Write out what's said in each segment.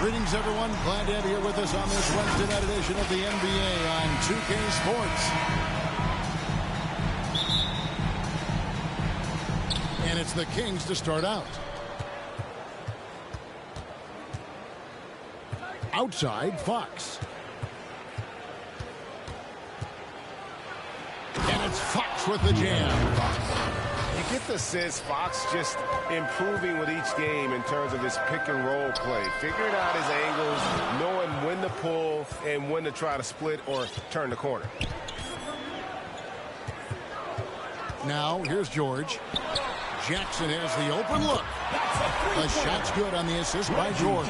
Greetings, everyone. Glad to have you here with us on this Wednesday night edition of the NBA on 2K Sports. And it's the Kings to start out. Outside, Fox. And it's Fox with the jam. You get the sense Fox just improving with each game in terms of his pick and roll play. Figuring out his angles, knowing when to pull and when to try to split or turn the corner. Now, here's George. Jackson has the open look. The shot's good on the assist by George.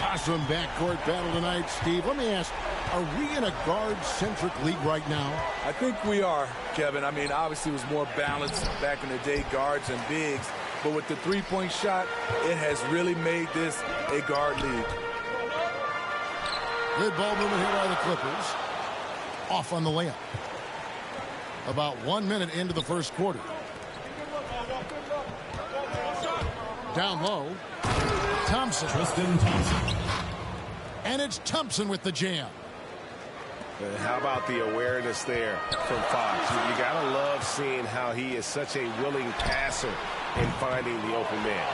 Awesome backcourt battle tonight, Steve. Let me ask, are we in a guard-centric league right now? I think we are, Kevin. I mean, obviously it was more balanced back in the day, guards and bigs. But with the three-point shot, it has really made this a guard league. Good ball movement here by the Clippers. Off on the layup. About 1 minute into the first quarter. Down low. Thompson. Tristan Thompson. And it's Thompson with the jam. And how about the awareness there from Fox? You got to love seeing how he is such a willing passer in finding the open man.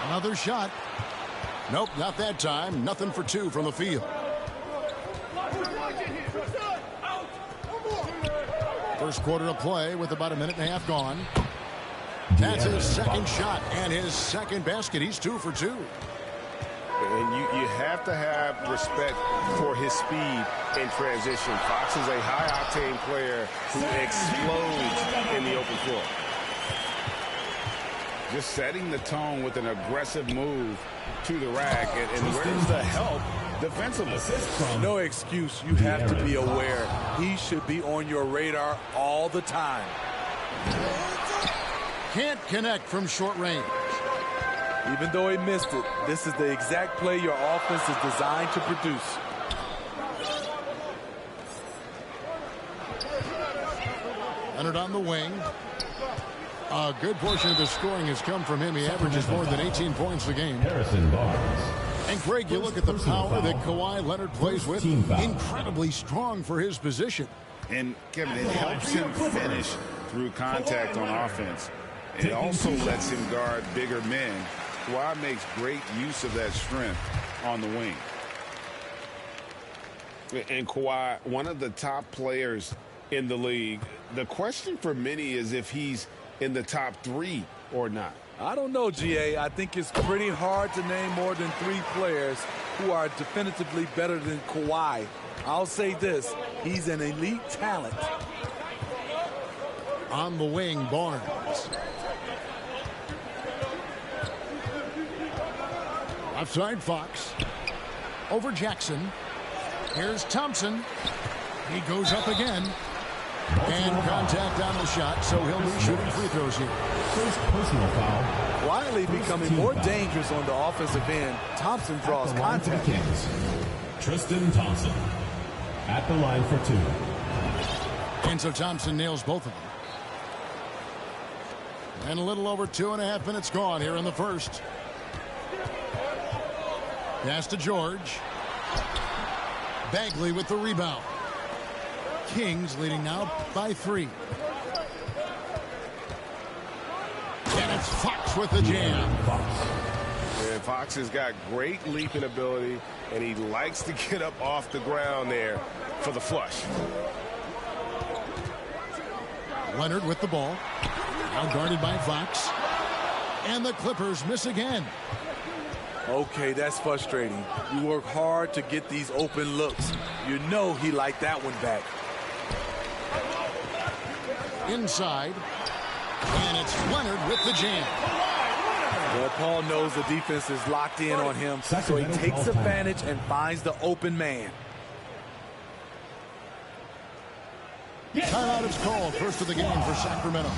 Another shot. Nope, not that time. Nothing for two from the field. First quarter of play with about a minute and a half gone. That's his second shot and his second basket. He's 2 for 2. And you have to have respect for his speed in transition. Fox is a high-octane player who explodes in the open floor. Just setting the tone with an aggressive move to the rack. And where's the help defensively? No excuse. You have to be aware. He should be on your radar all the time. Can't connect from short range. Even though he missed it, this is the exact play your offense is designed to produce. Leonard on the wing. A good portion of the scoring has come from him. He averages more than 18 points a game. Harrison Barnes. And Greg, you look at the power that Kawhi Leonard plays with. Incredibly strong for his position. And, Kevin, it helps him finish through contact on offense. It also lets him guard bigger men. Kawhi makes great use of that strength on the wing. And Kawhi, one of the top players in the league. The question for many is if he's in the top 3 or not. I don't know, GA. I think it's pretty hard to name more than 3 players who are definitively better than Kawhi. I'll say this, he's an elite talent. On the wing, Barnes. Outside Fox. Over Jackson. Here's Thompson. He goes up again. And contact on the shot, so he'll be shooting free throws here. First personal foul. Quietly becoming more dangerous on the offensive end. Thompson draws contact. Tristan Thompson at the line for 2. And so Thompson nails both of them. And a little over 2.5 minutes gone here in the first. Pass to George. Bagley with the rebound. Kings leading now by 3. And it's Fox with the jam. And Fox has got great leaping ability, and he likes to get up off the ground there for the flush. Leonard with the ball. Now guarded by Fox. And the Clippers miss again. Okay, that's frustrating. You work hard to get these open looks. You know he liked that one back. Inside. And it's Leonard with the jam. Well, Paul knows the defense is locked in on him, so he takes advantage and finds the open man. Timeout is called. First of the game for Sacramento.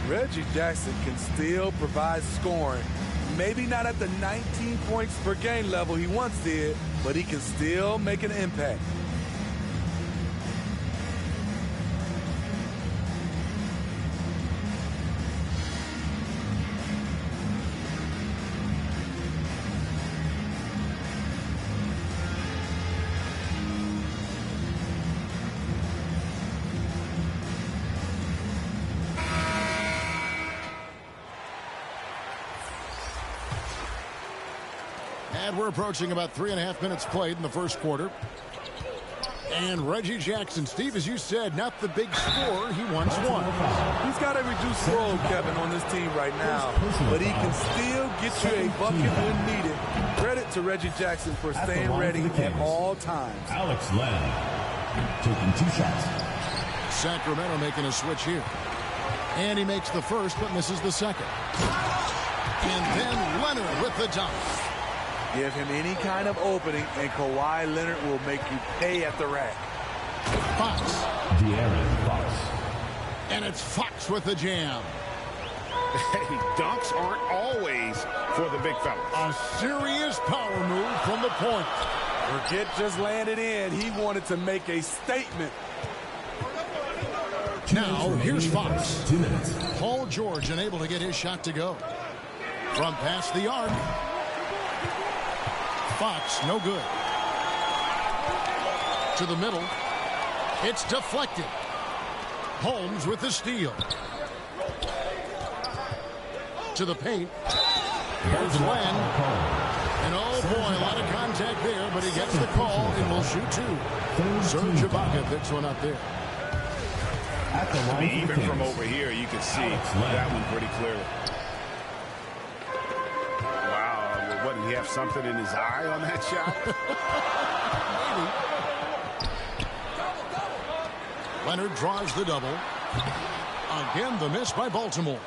Reggie Jackson can still provide scoring. Maybe not at the 19 points per game level he once did, but he can still make an impact. And we're approaching about 3.5 minutes played in the first quarter. And Reggie Jackson, Steve, as you said, not the big scorer he once was. He's got a reduced role, Kevin, on this team right now, but he can still get you a bucket when needed. Credit to Reggie Jackson for staying ready at all times. Alex Len taking 2 shots. Sacramento making a switch here. And he makes the first, but misses the second. And then Leonard with the dunk. Give him any kind of opening, and Kawhi Leonard will make you pay at the rack. Fox. De'Aaron Fox. And it's Fox with the jam. Hey, dunks aren't always for the big fellas. A serious power move from the point. Forget just landed in. He wanted to make a statement. Now, here's Fox. 2 minutes. Paul George unable to get his shot to go. From past the arc. Fox, no good. To the middle. It's deflected. Holmes with the steal. To the paint. Here's Len. And oh boy, a lot of contact there, but he gets the call and will shoot 2. Serge Ibaka picks one up there. I mean, even from over here, you can see that one pretty clearly. Wow, what, did he have something in his eye on that shot? Maybe. Leonard draws the double. Again, the miss by Baltimore.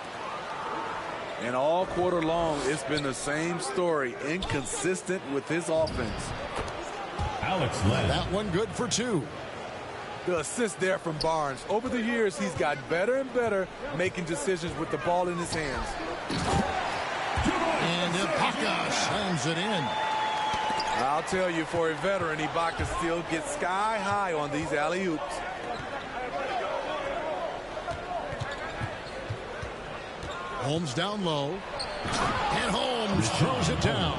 And all quarter long, it's been the same story. Inconsistent with his offense. Alex Len. That one good for 2. The assist there from Barnes. Over the years, he's got better and better making decisions with the ball in his hands. And Ibaka slams it in. I'll tell you, for a veteran, Ibaka still gets sky high on these alley-oops. Holmes down low. And Holmes throws it down.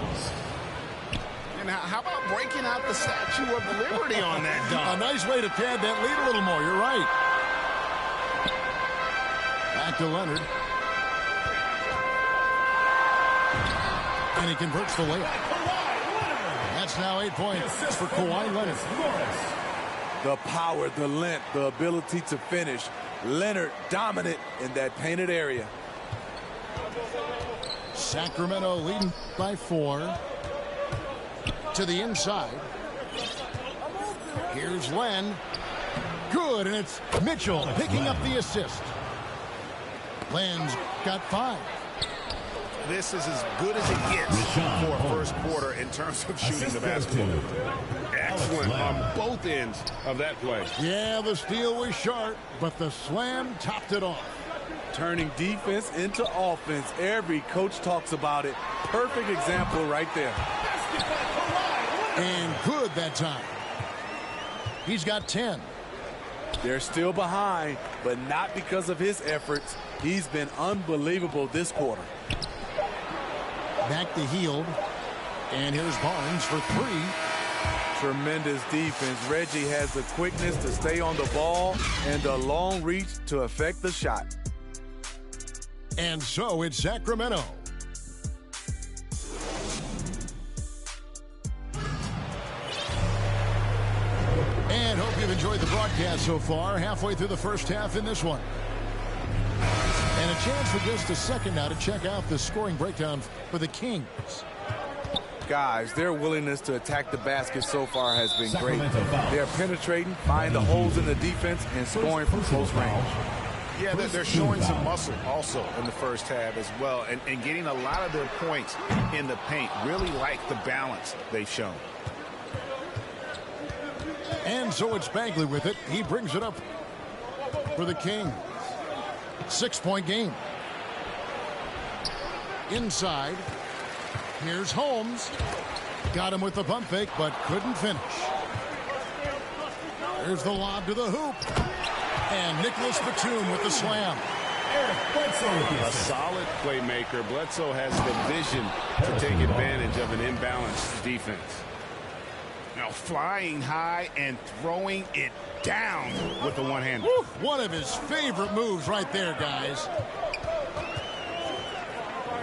And how about breaking out the Statue of Liberty on that dunk? A nice way to pad that lead a little more. You're right. Back to Leonard. And he converts the layup. That's now 8 points for Kawhi Leonard. The power, the length, the ability to finish. Leonard dominant in that painted area. Sacramento leading by 4. To the inside. Here's Len. Good, and it's Mitchell picking up the assist. Len's got 5. This is as good as it gets for a first quarter in terms of shooting the basketball. Excellent on both ends of that play. Yeah, the steal was sharp, but the slam topped it off. Turning defense into offense. Every coach talks about it. Perfect example right there. And good that time. He's got 10. They're still behind, but not because of his efforts. He's been unbelievable this quarter. Back to Hield. And here's Barnes for 3. Tremendous defense. Reggie has the quickness to stay on the ball and the long reach to affect the shot. And so it's Sacramento. And hope you've enjoyed the broadcast so far. Halfway through the first half in this one. And a chance for just a second now to check out the scoring breakdown for the Kings. Guys, their willingness to attack the basket so far has been great. They're penetrating, finding the holes in the defense, and scoring from close range. Yeah, they're showing some muscle also in the first half as well, and getting a lot of their points in the paint. Really like the balance they've shown. And so it's Bagley with it. He brings it up for the Kings. 6-point game. Inside. Here's Holmes. Got him with the pump fake, but couldn't finish. There's the lob to the hoop. And Nicholas Batum with the slam. A solid playmaker. Bledsoe has the vision to take advantage of an imbalanced defense. Now flying high and throwing it down with the one-hander. One of his favorite moves right there, guys.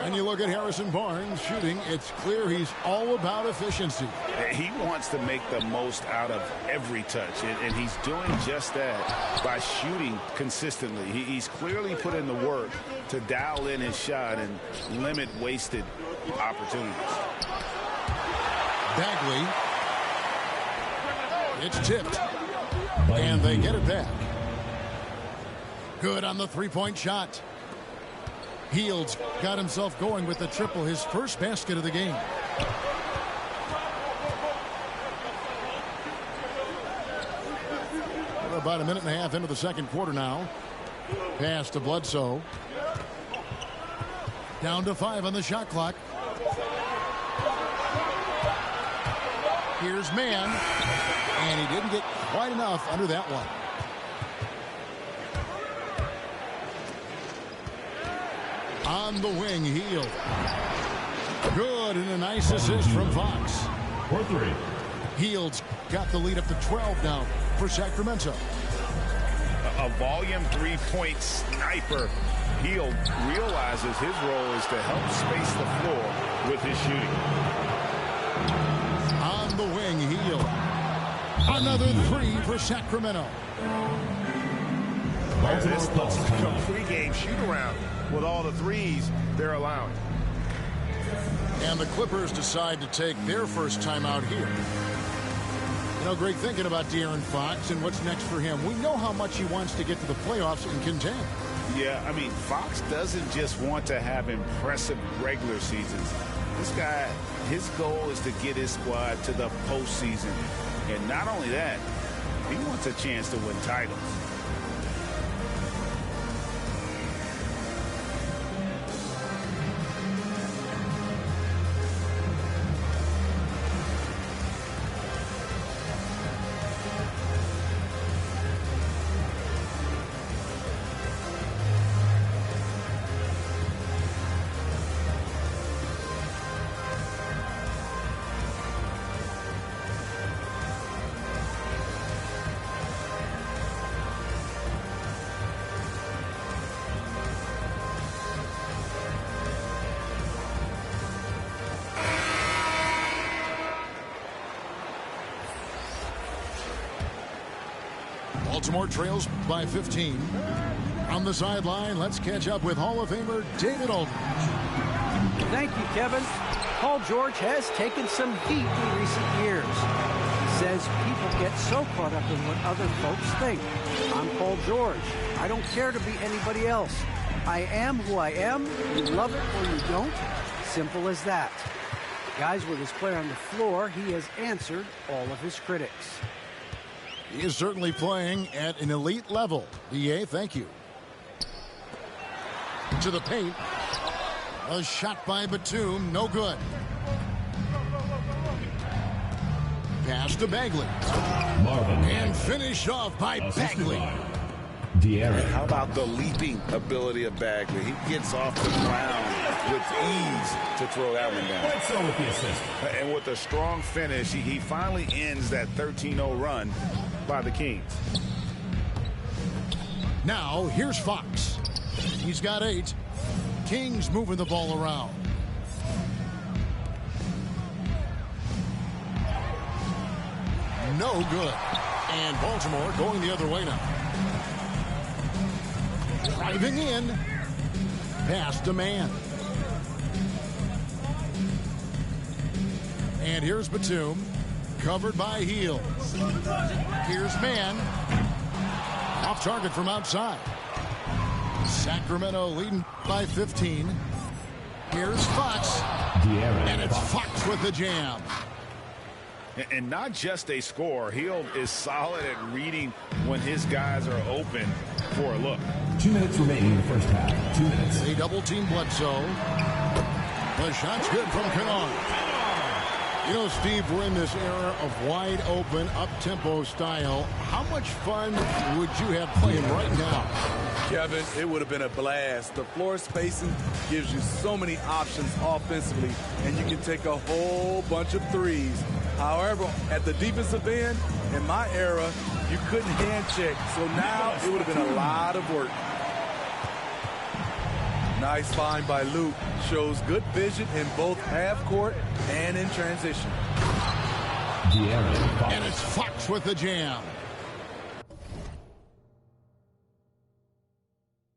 And you look at Harrison Barnes shooting, it's clear he's all about efficiency. He wants to make the most out of every touch, and he's doing just that by shooting consistently. He's clearly put in the work to dial in his shot and limit wasted opportunities. Bagley. It's tipped. And they get it back. Good on the three-point shot. Hield's got himself going with the triple, his first basket of the game. We're about a minute and a half into the second quarter now. Pass to Bledsoe. Down to 5 on the shot clock. Here's Mann. And he didn't get quite enough under that one. On the wing, Hield. Good, and a nice assist from Fox. For 3. Hield's got the lead up to 12 now for Sacramento. A volume three-point sniper. Hield realizes his role is to help space the floor with his shooting. On the wing, Hield. Another 3 for Sacramento. This looks like a pregame shoot-around with all the threes they're allowing. And the Clippers decide to take their first timeout here. You know, Greg, thinking about De'Aaron Fox and what's next for him, we know how much he wants to get to the playoffs and contend. Yeah, I mean, Fox doesn't just want to have impressive regular seasons. This guy, his goal is to get his squad to the postseason. And not only that, he wants a chance to win titles. Baltimore trails by 15. On the sideline, let's catch up with Hall of Famer David Aldridge. Thank you, Kevin. Paul George has taken some heat in recent years. He says people get so caught up in what other folks think. I'm Paul George. I don't care to be anybody else. I am who I am. You love it or you don't. Simple as that. Guys, with his play on the floor, he has answered all of his critics. He is certainly playing at an elite level. DA, thank you. To the paint. A shot by Batum, no good. Pass to Bagley. And finished off by Bagley. How about the leaping ability of Bagley? He gets off the ground with ease to throw that one down. With the assist. And with a strong finish, he finally ends that 13-0 run by the Kings. Now, here's Fox. He's got 8. Kings moving the ball around. No good. And Baltimore going the other way now. Driving in. Pass to Mann. And here's Batum. Covered by Hield. Here's Mann. Off target from outside. Sacramento leading by 15. Here's Fox. And it's Fox with the jam. And not just a scorer. Hield is solid at reading when his guys are open for a look. 2 minutes remaining in the first half. 2 minutes. They double-team Bledsoe. The shot's good from Kennard. You know, Steve, we're in this era of wide-open, up-tempo style. How much fun would you have playing right now? Kevin, it would have been a blast. The floor spacing gives you so many options offensively, and you can take a whole bunch of threes. However, at the defensive end, in my era, you couldn't hand check. So now it would have been a lot of work. Nice find by Luke. Shows good vision in both half court and in transition. And it's Fox with the jam.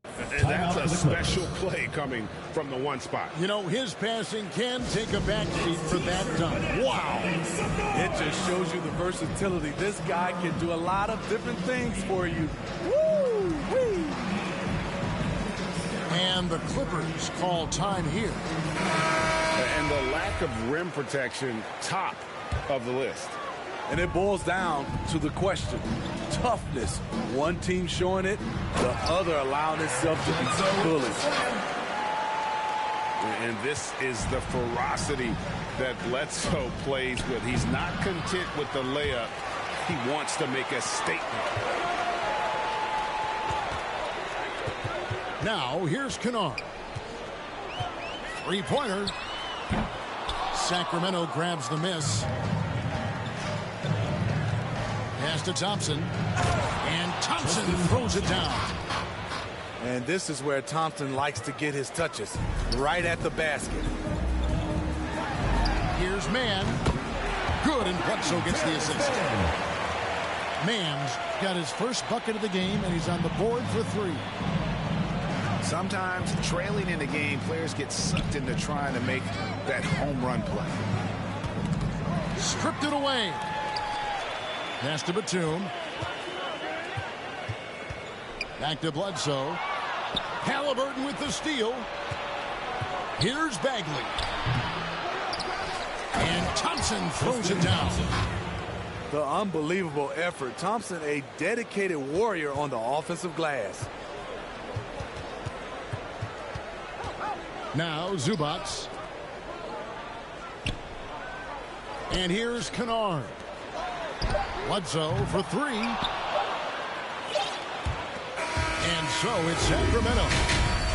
And that's a special play coming from the one spot. You know, his passing can take a backseat for that dunk. Wow. It just shows you the versatility. This guy can do a lot of different things for you. Woo-wee. And the Clippers call time here. And the lack of rim protection, top of the list. And it boils down to the question. Toughness. One team showing it, the other allowing itself to be bullied. And this is the ferocity that Bledsoe plays with. He's not content with the layup. He wants to make a statement. Now, here's Kennard. Three-pointer. Sacramento grabs the miss. Pass to Thompson. And Thompson throws it down. And this is where Thompson likes to get his touches, right at the basket. Here's Mann. Good, and Bledsoe gets the assist. Mann's got his first bucket of the game, and he's on the board for three. Sometimes trailing in the game, players get sucked into trying to make that home run play. Stripped it away. Pass to Batum. Back to Bledsoe. Halliburton with the steal. Here's Bagley. And Thompson throws it down. The unbelievable effort. Thompson, a dedicated warrior on the offensive glass. Now Zubats. And here's Kennard. Bledsoe for three. And so it's Sacramento.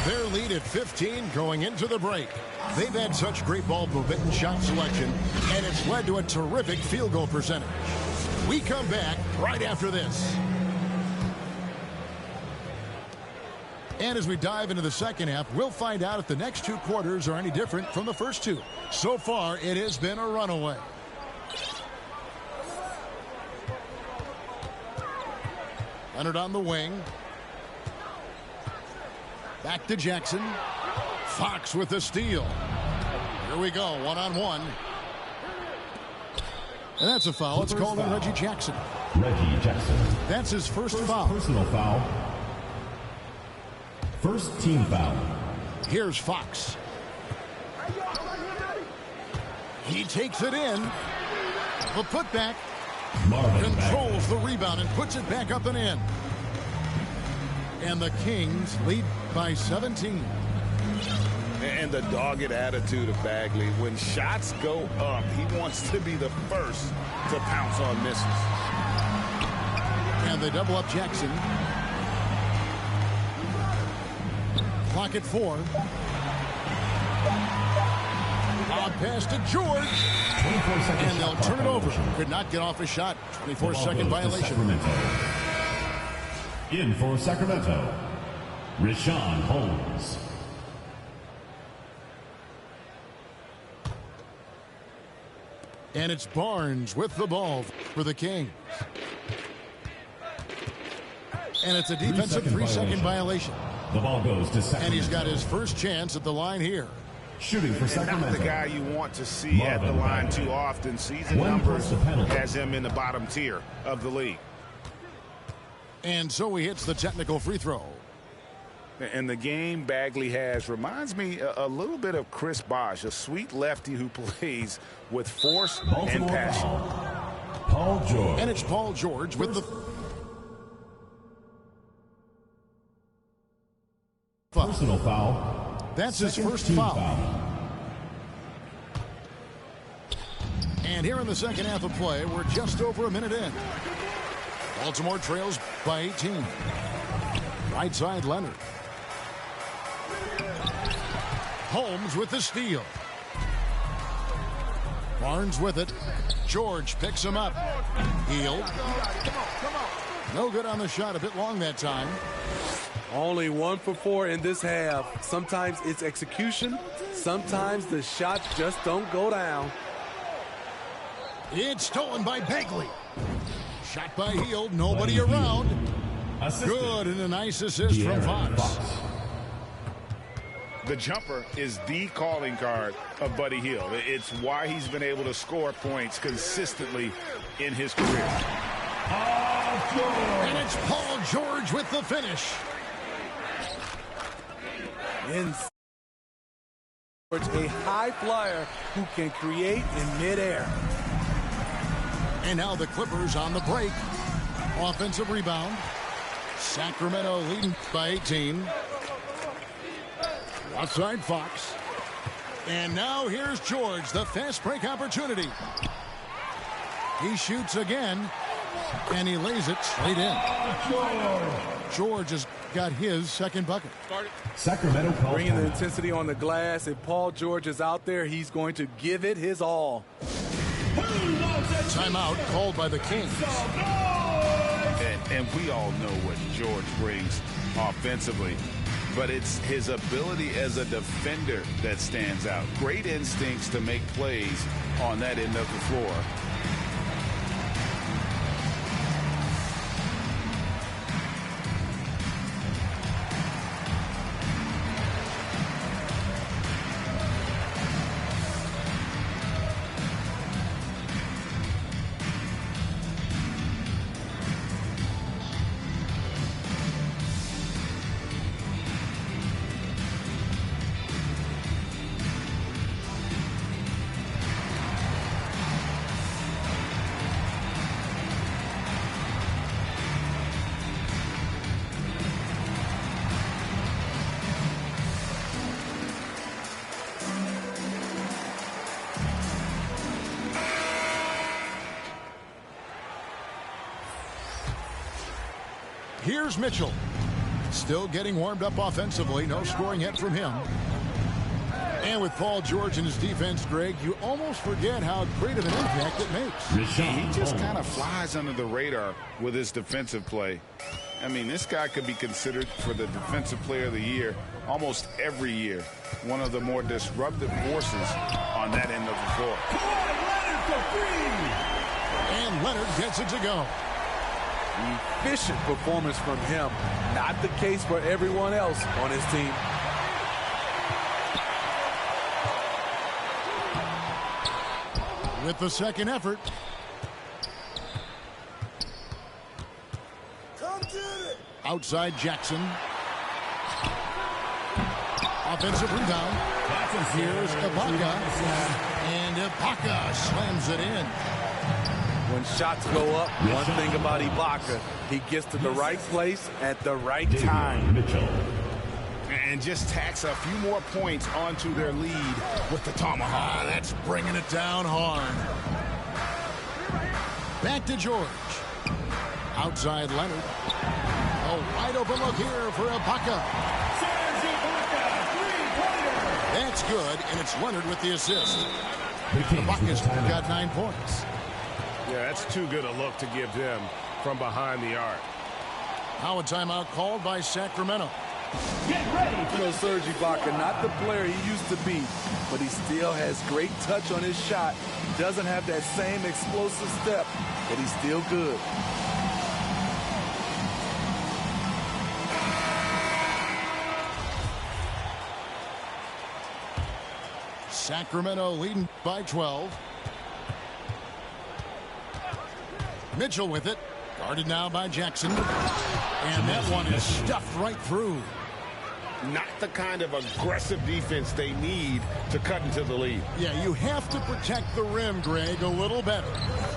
Their lead at 15 going into the break. They've had such great ball movement and shot selection, and it's led to a terrific field goal percentage. We come back right after this. And as we dive into the second half, we'll find out if the next two quarters are any different from the first two. So far, it has been a runaway. Leonard on the wing. Back to Jackson. Fox with the steal. Here we go, one-on-one. And that's a foul. It's called on Reggie Jackson. Reggie Jackson. That's his first foul. Personal foul. First team foul. Here's Fox. He takes it in. The putback. Controls the rebound and puts it back up and in. And the Kings lead by 17. And the dogged attitude of Bagley. When shots go up, he wants to be the first to pounce on misses. And they double up Jackson. Clock at 4. Odd pass to George. And they'll turn it over. Could not get off a shot. 24-second violation. In for Sacramento, Richaun Holmes. And it's Barnes with the ball for the Kings. And it's a defensive 3-second violation. The ball goes to Sacramento. And he's got his first chance at the line here. Shooting for Sacramento. Not the guy you want to see at the line too often. Season numbers has him in the bottom tier of the league. And so he hits the technical free throw. And the game Bagley has reminds me a little bit of Chris Bosh, a sweet lefty who plays with force and passion. Paul George. And it's Paul George with the personal foul. That's his first foul. And here in the second half of play, we're just over a minute in. Baltimore trails by 18. Right side, Leonard. Holmes with the steal. Barnes with it. George picks him up. Hield. No good on the shot. A bit long that time. Only 1 for 4 in this half. Sometimes it's execution. Sometimes the shots just don't go down. It's stolen by Bagley. Shot by Hield. Nobody around. Good, and a nice assist from Fox. The jumper is the calling card of Buddy Hield. It's why he's been able to score points consistently in his career. And it's Paul George with the finish. A high flyer who can create in midair. And now the Clippers on the break. Offensive rebound. Sacramento leading by 18. Outside Fox. And now here's George, the fast break opportunity. He shoots again. And he lays it straight in. George has got his second bucket. Sacramento bringing the intensity on the glass. If Paul George is out there, he's going to give it his all. Timeout called by the Kings. And we all know what George brings offensively, but it's his ability as a defender that stands out. Great instincts to make plays on that end of the floor. Here's Mitchell. Still getting warmed up offensively. No scoring yet from him. And with Paul George and his defense, Greg, you almost forget how great of an impact it makes. He just kind of flies under the radar with his defensive play. I mean, this guy could be considered for the Defensive Player of the Year almost every year. One of the more disruptive forces on that end of the floor. And Leonard gets it to go. Efficient performance from him. Not the case for everyone else on his team. With the second effort. Outside Jackson. Offensive rebound. Here's Ibaka. And Ibaka slams it in. When shots go up, one thing about Ibaka, he gets to the right place at the right time. And just tacks a few more points onto their lead with the tomahawk. That's bringing it down hard. Back to George. Outside Leonard. A wide open look here for Ibaka. That's good, and it's Leonard with the assist. Ibaka's got 9 points. Yeah, that's too good a look to give them from behind the arc. Now a timeout called by Sacramento. Get ready. You know, Serge Ibaka, not the player he used to be, but he still has great touch on his shot. Doesn't have that same explosive step, but he's still good. Sacramento leading by 12. Mitchell with it. Guarded now by Jackson. And that one is stuffed right through. Not the kind of aggressive defense they need to cut into the lead. Yeah, you have to protect the rim, Greg, a little better.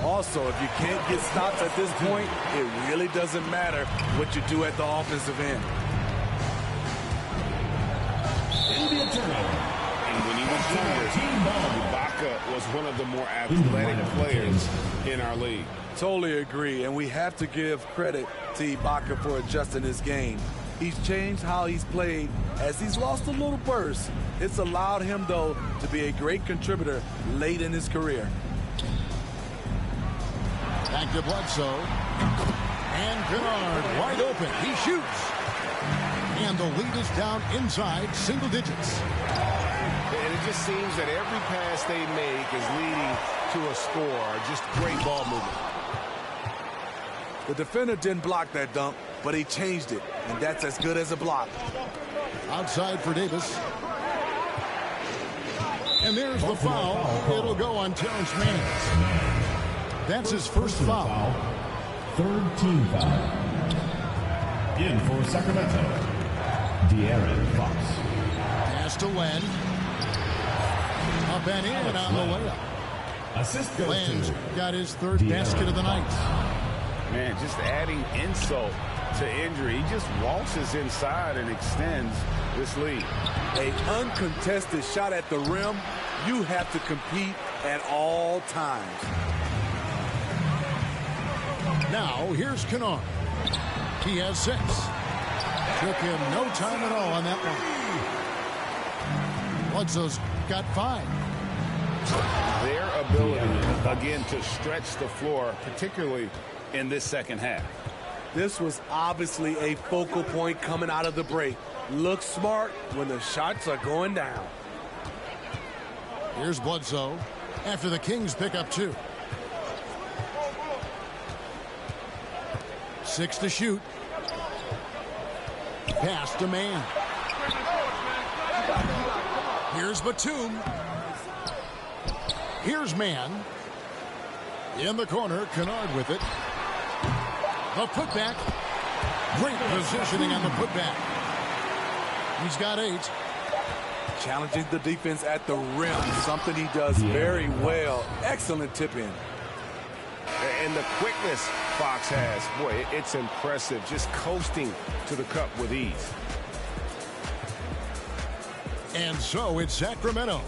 Also, if you can't get stops at this point, it really doesn't matter what you do at the offensive end. And when he was younger, Ibaka was one of the more athletic players in our league. Totally agree, and we have to give credit to Ibaka for adjusting his game. He's changed how he's played as he's lost a little burst. It's allowed him, though, to be a great contributor late in his career. Back to Bledsoe. And Kennard wide open. He shoots. And the lead is down inside single digits. And it just seems that every pass they make is leading to a score. Just great ball movement. The defender didn't block that dunk, but he changed it, and that's as good as a block. Outside for Davis. And there's the foul. It'll go on Terrence Mann. That's his first foul. Third team foul. In for Sacramento, De'Aaron Fox. Pass to Len. Up and in on the layup. Assist goes Len's to got his third basket of the night. Man, just adding insult to injury. He just waltzes inside and extends this lead. An uncontested shot at the rim, you have to compete at all times. Now, here's Kennard. He has 6. Took him no time at all on that one. Bledsoe's got 5. Their ability, again, to stretch the floor, particularly in this second half. This was obviously a focal point coming out of the break. Look smart when the shots are going down. Here's Bledsoe after the Kings pick up 2. 6 to shoot. Pass to Mann. Here's Batum. Here's Mann. In the corner, Kennard with it. The putback. Great positioning on the putback. He's got 8. Challenging the defense at the rim, something he does very well. Excellent tip in. And the quickness Fox has, boy, it's impressive. Just coasting to the cup with ease. And so it's Sacramento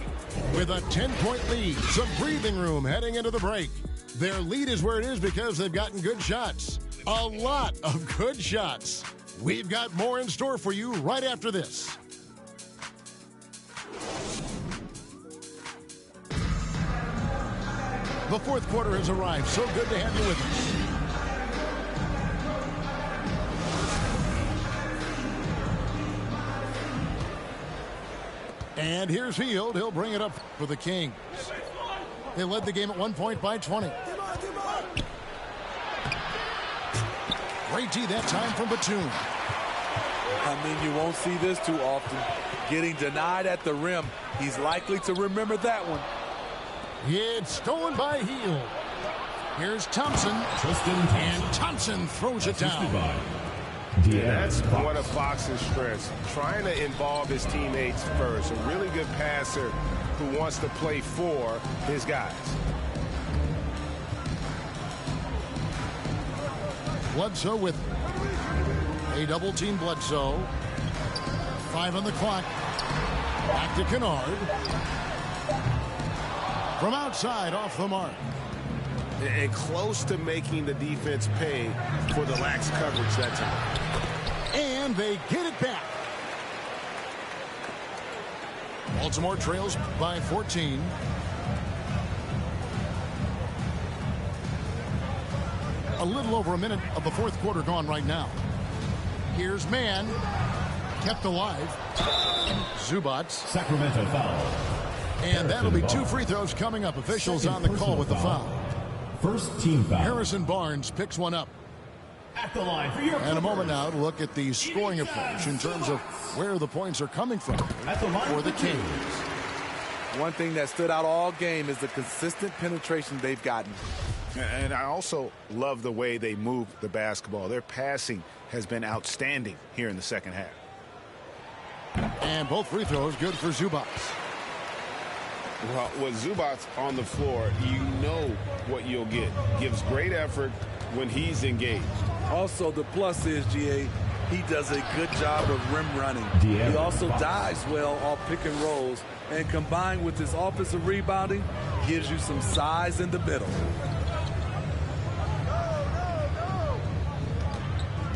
with a 10-point lead. Some breathing room heading into the break. Their lead is where it is because they've gotten good shots. A lot of good shots. We've got more in store for you right after this. The fourth quarter has arrived. So good to have you with us. And here's Hield. He'll bring it up for the Kings. They led the game at 1 point by 20. Great D that time from Batum. I mean, you won't see this too often. Getting denied at the rim. He's likely to remember that one. It's stolen by Hield. Here's Thompson. And Thompson throws it down. That's one of Fox's strengths. Trying to involve his teammates first. A really good passer who wants to play for his guys. Bledsoe with a double team Bledsoe. 5 on the clock. Back to Kennard. From outside, off the mark. And close to making the defense pay for the lax coverage that time. And they get it back. Baltimore trails by 14. A little over a minute of the fourth quarter gone right now. Here's Mann. Kept alive. Zubac. Sacramento foul. And that'll be 2 free throws coming up. Officials on the call with the foul. First team foul. Harrison Barnes picks one up. At the line for your And a moment now to look at the scoring approach in terms of where the points are coming from for the Kings. One thing that stood out all game is the consistent penetration they've gotten. And I also love the way they move the basketball. Their passing has been outstanding here in the second half. And both free throws good for Zubac. Well, with Zubac on the floor, you know what you'll get. Gives great effort when he's engaged. Also, the plus is, GA, he does a good job of rim running. He also dives well off pick and rolls, and combined with his offensive rebounding, gives you some size in the middle.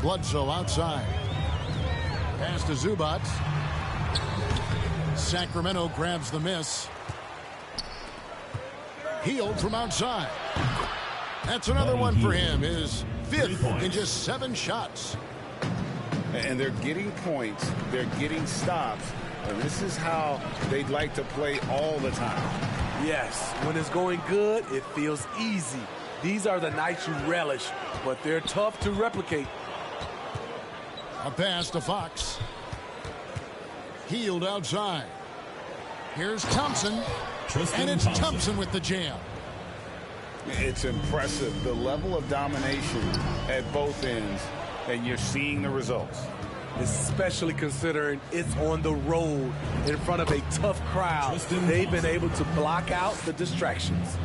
Bledsoe outside. Pass to Zubac. Sacramento grabs the miss. Hield from outside. That's another one for him. His 5th in just 7 shots. And they're getting points. They're getting stops. And this is how they'd like to play all the time. Yes, when it's going good, it feels easy. These are the nights you relish, but they're tough to replicate. A pass to Fox. Healed outside. Here's Thompson. And it's Thompson with the jam. It's impressive, the level of domination at both ends, and you're seeing the results. Especially considering it's on the road in front of a tough crowd. They've been able to block out the distractions.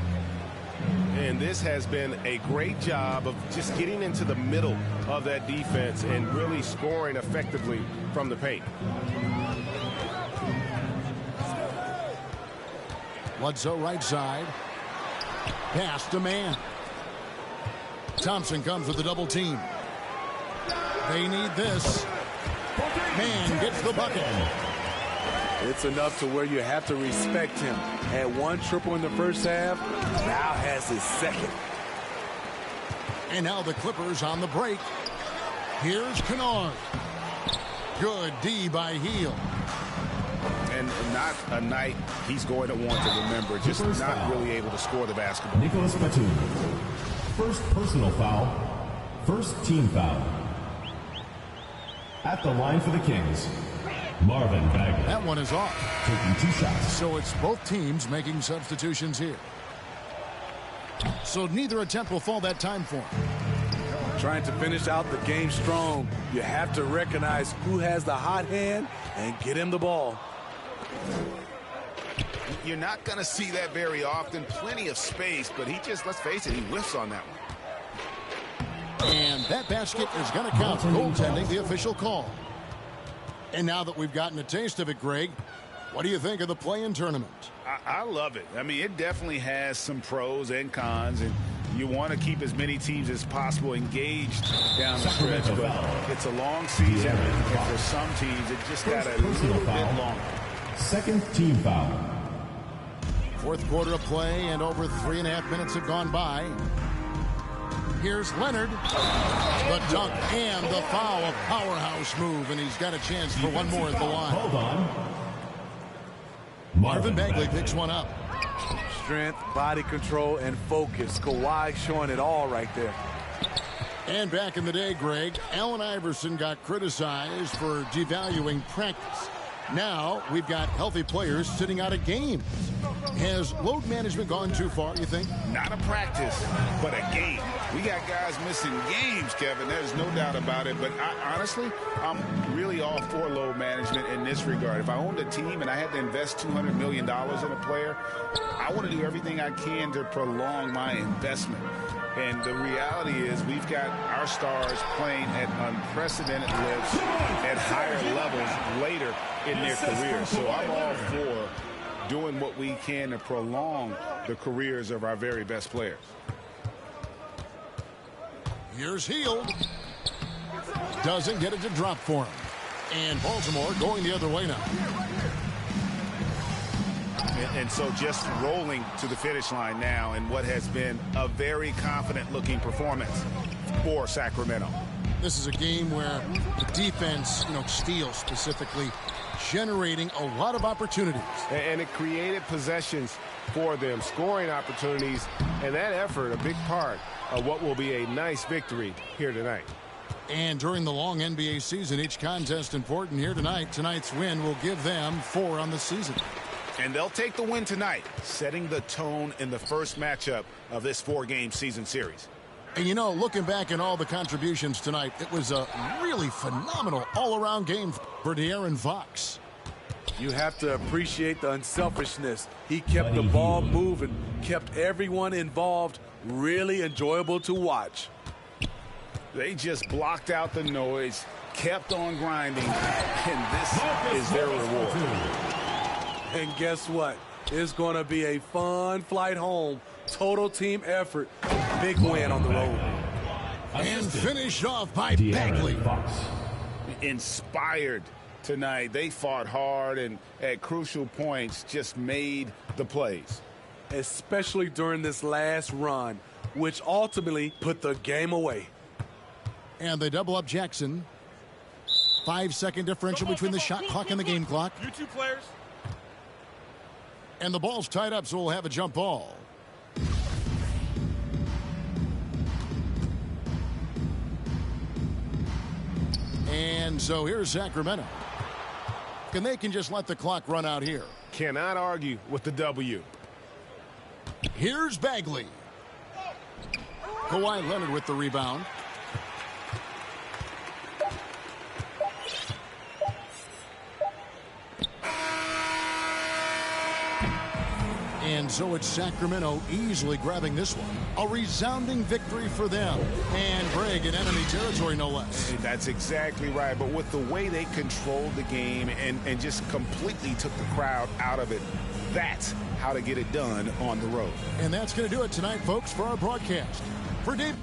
And this has been a great job of just getting into the middle of that defense and really scoring effectively from the paint. Bledsoe right side. Pass to man. Thompson comes with a double team. They need this. Man gets the bucket. It's enough to where you have to respect him. Had one triple in the first half, now has his second. And now the Clippers on the break. Here's Kennard. Good D by Hield. And not a night he's going to want to remember, just not really able to score the basketball. Nicholas Batum. First personal foul. First team foul. At the line for the Kings, Marvin Bagley. That one is off. Taking 2 shots. So it's both teams making substitutions here. So neither attempt will fall that time for him. Trying to finish out the game strong. You have to recognize who has the hot hand and get him the ball. You're not going to see that very often. Plenty of space, but he just, let's face it, he whiffs on that one. And that basket is going to count. Goaltending, the official call. And now that we've gotten a taste of it, Greg, what do you think of the play-in tournament? I love it. I mean, it definitely has some pros and cons, and you want to keep as many teams as possible engaged down the stretch, but it's a long season, and for some teams, it just got a little bit longer. Second team foul. Fourth quarter of play, and over 3.5 minutes have gone by. Here's Leonard. The dunk and the foul, a powerhouse move, and he's got a chance for one more at the line. Hold on. Marvin Bagley picks one up. Strength, body control, and focus. Kawhi showing it all right there. And back in the day, Greg, Allen Iverson got criticized for devaluing practice. Now we've got healthy players sitting out of games. Has load management gone too far, you think? Not a practice, but a game. We got guys missing games, Kevin. There's no doubt about it. But honestly, I'm really all for load management in this regard. If I owned a team and I had to invest $200 million in a player, I want to do everything I can to prolong my investment. And the reality is we've got our stars playing at unprecedented levels at higher levels later in their careers. So I'm all for doing what we can to prolong the careers of our very best players. Here's Hield. Doesn't get it to drop for him. And Baltimore going the other way now. And so just rolling to the finish line now in what has been a very confident-looking performance for Sacramento. This is a game where the defense, steals specifically, generating a lot of opportunities. And it created possessions for them, scoring opportunities, and that effort, a big part of what will be a nice victory here tonight. And during the long NBA season, each contest important here tonight. Tonight's win will give them 4 on the season. And they'll take the win tonight, setting the tone in the first matchup of this 4-game season series. And looking back at all the contributions tonight, it was a really phenomenal all-around game for De'Aaron Fox. You have to appreciate the unselfishness. He kept the ball moving, kept everyone involved, really enjoyable to watch. They just blocked out the noise, kept on grinding, and this is their reward. And guess what? It's going to be a fun flight home. Total team effort. Big win on the road. And finished off by Bagley. Inspired tonight. They fought hard and at crucial points just made the plays. Especially during this last run, which ultimately put the game away. And they double up Jackson. 5-second differential between the shot clock and the game clock. You two players. And the ball's tied up, so we'll have a jump ball. And so here's Sacramento. And they can just let the clock run out here. Cannot argue with the W. Here's Bagley. Kawhi Leonard with the rebound. And so it's Sacramento easily grabbing this one. A resounding victory for them. And Greg in enemy territory, no less. That's exactly right. But with the way they controlled the game and just completely took the crowd out of it, that's how to get it done on the road. And that's going to do it tonight, folks, for our broadcast. For Dave...